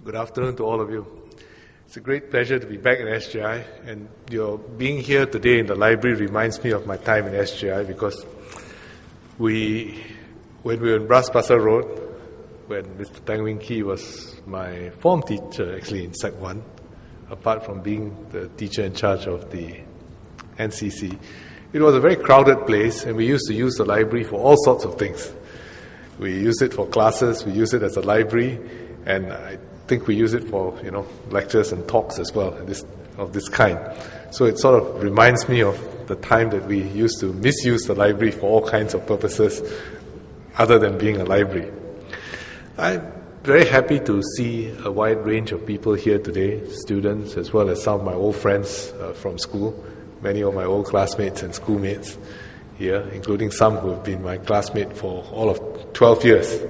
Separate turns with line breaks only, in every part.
Good afternoon to all of you. It's a great pleasure to be back in SJI, and your being here today in the library reminds me of my time in SJI because when we were in Bras Basah Road, when Mr. Tang Wing Kee was my form teacher actually in Sec 1, apart from being the teacher in charge of the NCC, it was a very crowded place, and we used to use the library for all sorts of things. We used it for classes, we used it as a library, and I think we use it for, lectures and talks as well, of this kind. So it sort of reminds me of the time that we used to misuse the library for all kinds of purposes other than being a library. I'm very happy to see a wide range of people here today, students as well as some of my old friends from school, many of my old classmates and schoolmates here, including some who have been my classmate for all of 12 years.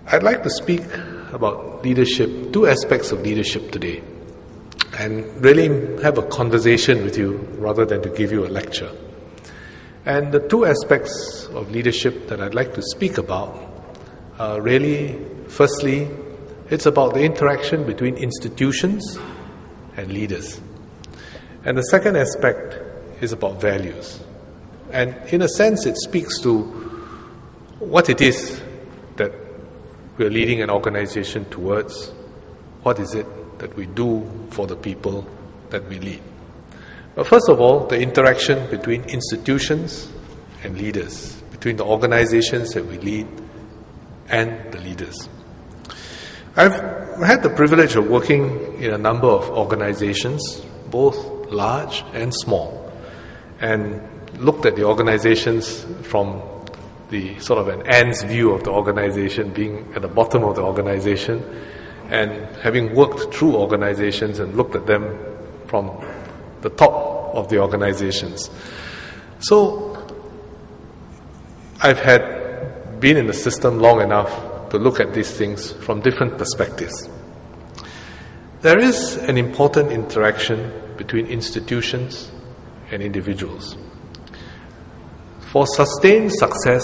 I'd like to speak about leadership, two aspects of leadership today, and really have a conversation with you rather than to give you a lecture. And the two aspects of leadership that I'd like to speak about are really, firstly, it's about the interaction between institutions and leaders. And the second aspect is about values. And in a sense, it speaks to what it is that we're leading an organization towards. What is it that we do for the people that we lead? But first of all, the interaction between institutions and leaders, between the organizations that we lead and the leaders. I've had the privilege of working in a number of organizations, both large and small, and looked at the organizations from the sort of an ant's view of the organization, being at the bottom of the organization, and having worked through organizations and looked at them from the top of the organizations. So I've been in the system long enough to look at these things from different perspectives. There is an important interaction between institutions and individuals. For sustained success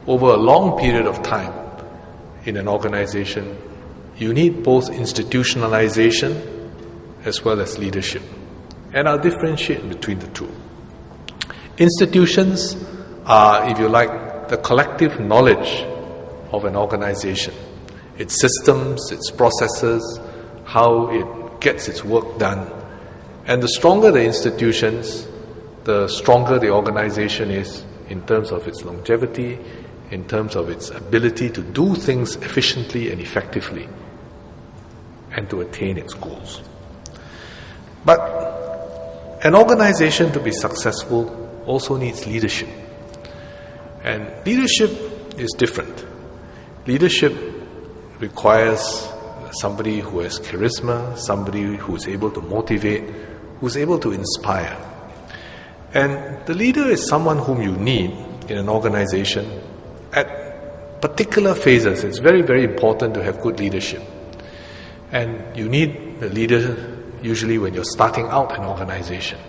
over a long period of time in an organization, you need both institutionalization as well as leadership. And I'll differentiate between the two. Institutions are, if you like, the collective knowledge of an organization. Its systems, its processes, how it gets its work done. And the stronger the institutions, the stronger the organization is in terms of its longevity, in terms of its ability to do things efficiently and effectively, and to attain its goals. But an organization to be successful also needs leadership. And leadership is different. Leadership requires somebody who has charisma, somebody who is able to motivate, who is able to inspire. And the leader is someone whom you need in an organization at particular phases. It's very, very important to have good leadership. And you need the leader usually when you're starting out an organization.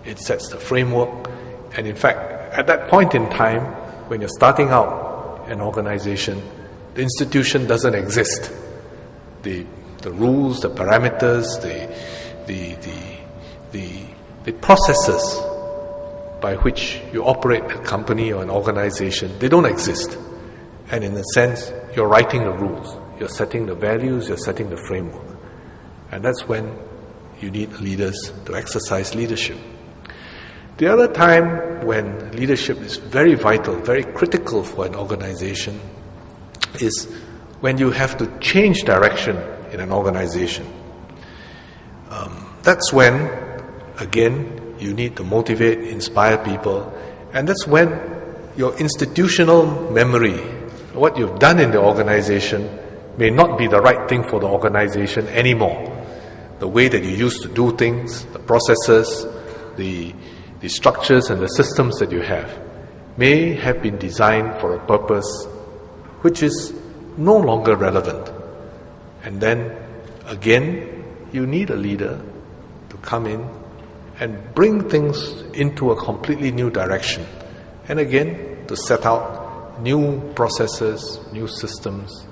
It sets the framework. And in fact, at that point in time, when you're starting out an organization, the institution doesn't exist. The rules, the parameters, the processes by which you operate a company or an organization, they don't exist. And in a sense, you're writing the rules, you're setting the values, you're setting the framework. And that's when you need leaders to exercise leadership. The other time when leadership is very vital, very critical for an organization is when you have to change direction in an organization. That's when, again, you need to motivate, inspire people, and that's when your institutional memory, what you've done in the organization, may not be the right thing for the organization anymore. The way that you used to do things, the processes, the structures and the systems that you have may have been designed for a purpose which is no longer relevant. And then, again, you need a leader to come in and bring things into a completely new direction. And again, to set out new processes, new systems,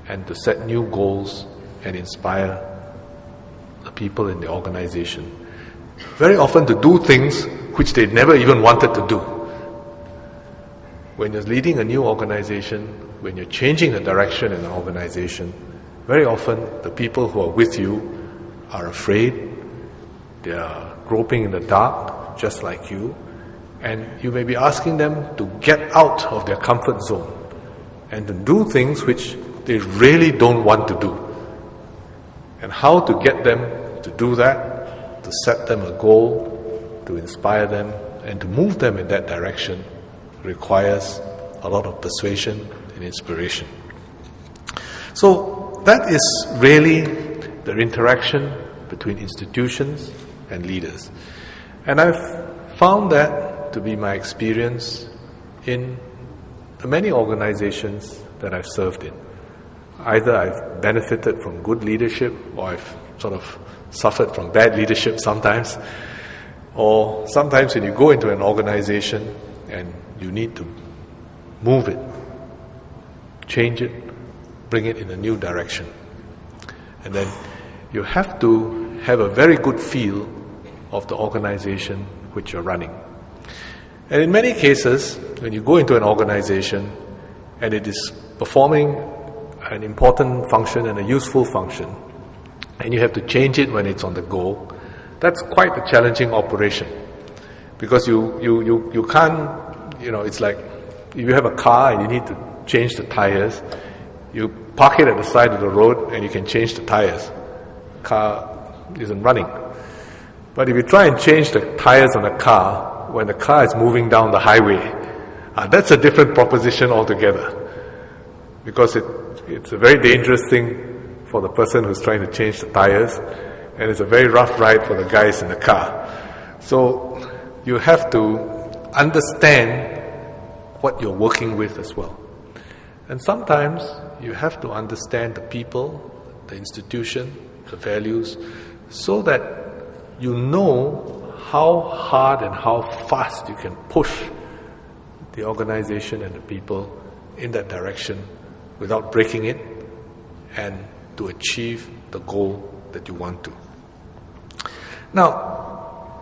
and to set new goals and inspire the people in the organization. Very often to do things which they never even wanted to do. When you're leading a new organization, when you're changing the direction in an organization, very often the people who are with you are afraid, they are groping in the dark, just like you, and you may be asking them to get out of their comfort zone and to do things which they really don't want to do. And how to get them to do that, to set them a goal, to inspire them, and to move them in that direction requires a lot of persuasion and inspiration. So that is really the interaction between institutions and leaders. And I've found that to be my experience in the many organizations that I've served in. Either I've benefited from good leadership, or I've sort of suffered from bad leadership sometimes. Or sometimes when you go into an organization and you need to move it, change it, bring it in a new direction. And then you have to have a very good feel of the organization which you're running. And in many cases, when you go into an organization and it is performing an important function and a useful function, and you have to change it when it's on the go, that's quite a challenging operation. Because you can't, it's like if you have a car and you need to change the tires, you park it at the side of the road and you can change the tires. The car isn't running. But if you try and change the tires on a car when the car is moving down the highway, that's a different proposition altogether. Because it's a very dangerous thing for the person who's trying to change the tires, and it's a very rough ride for the guys in the car. So you have to understand what you're working with as well. And sometimes you have to understand the people, the institution, the values, so that you know how hard and how fast you can push the organization and the people in that direction without breaking it, and to achieve the goal that you want to. Now,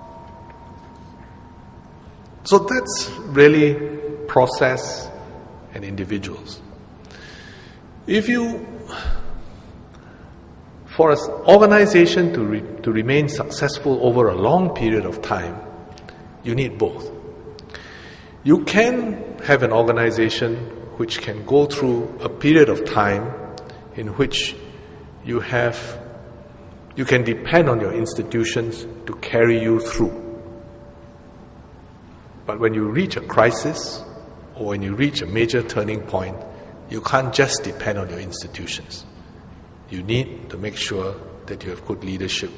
so that's really process and individuals. For an organization to remain successful over a long period of time, you need both. You can have an organization which can go through a period of time in which you can depend on your institutions to carry you through. But when you reach a crisis, or when you reach a major turning point, you can't just depend on your institutions. You need to make sure that you have good leadership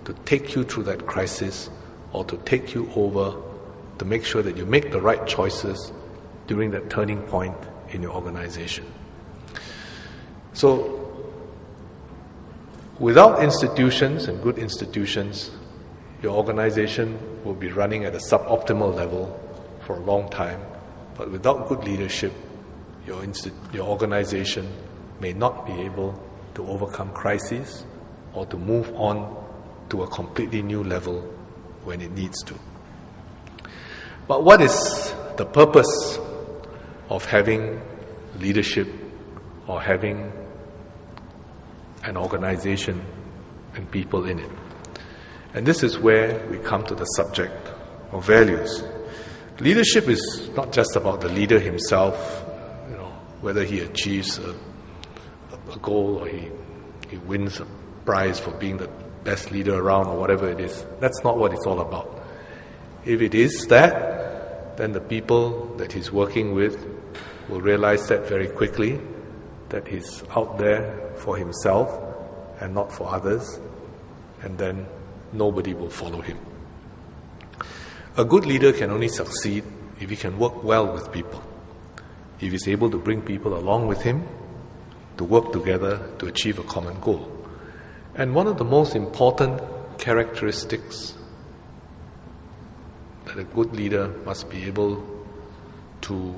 to take you through that crisis, or to take you over, to make sure that you make the right choices during that turning point in your organization. So, without institutions and good institutions, your organization will be running at a suboptimal level for a long time. But without good leadership, your organization may not be able to overcome crises or to move on to a completely new level when it needs to. But what is the purpose of having leadership or having an organization and people in it? And this is where we come to the subject of values. Leadership is not just about the leader himself, whether he achieves a goal or he wins a prize for being the best leader around or whatever it is. That's not what it's all about. If it is that, then the people that he's working with will realize that very quickly, that he's out there for himself and not for others, and then nobody will follow him. A good leader can only succeed if he can work well with people, if he's able to bring people along with him to work together to achieve a common goal. And one of the most important characteristics that a good leader must be able to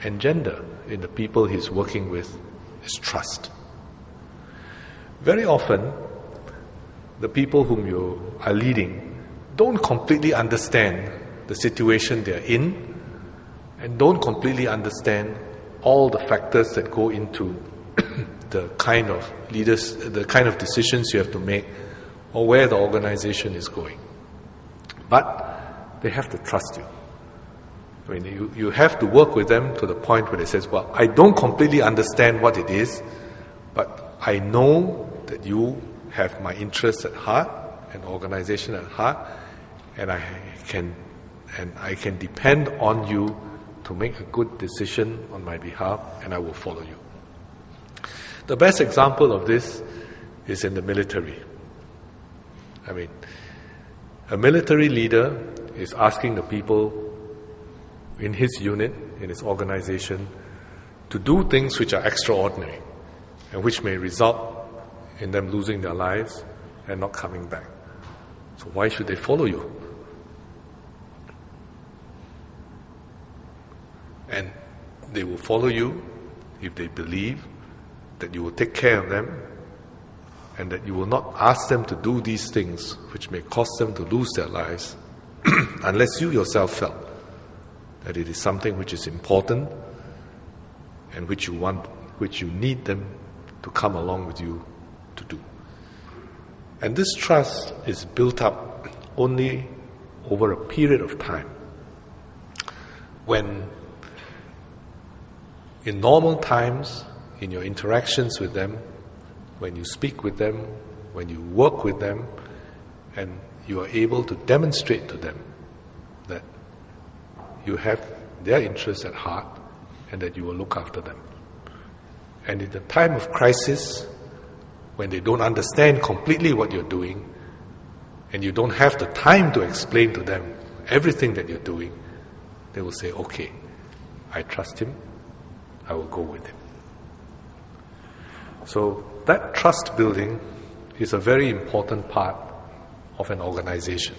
engender in the people he's working with is trust. Very often, the people whom you are leading don't completely understand the situation they're in and don't completely understand all the factors that go into the kind of decisions you have to make or where the organization is going. But they have to trust you. I mean, you have to work with them to the point where they say, well, I don't completely understand what it is, but I know that you have my interests at heart and organization at heart, and I can depend on you to make a good decision on my behalf, and I will follow you. The best example of this is in the military. I mean, a military leader is asking the people in his unit, in his organization, to do things which are extraordinary and which may result in them losing their lives and not coming back. So why should they follow you? And they will follow you if they believe that you will take care of them and that you will not ask them to do these things which may cause them to lose their lives unless you yourself felt that it is something which is important and which you need them to come along with you to do. And this trust is built up only over a period of time. When in normal times, in your interactions with them, when you speak with them, when you work with them, and you are able to demonstrate to them that you have their interests at heart and that you will look after them. And in the time of crisis, when they don't understand completely what you're doing, and you don't have the time to explain to them everything that you're doing, they will say, okay, I trust him, I will go with him. So that trust building is a very important part of an organization.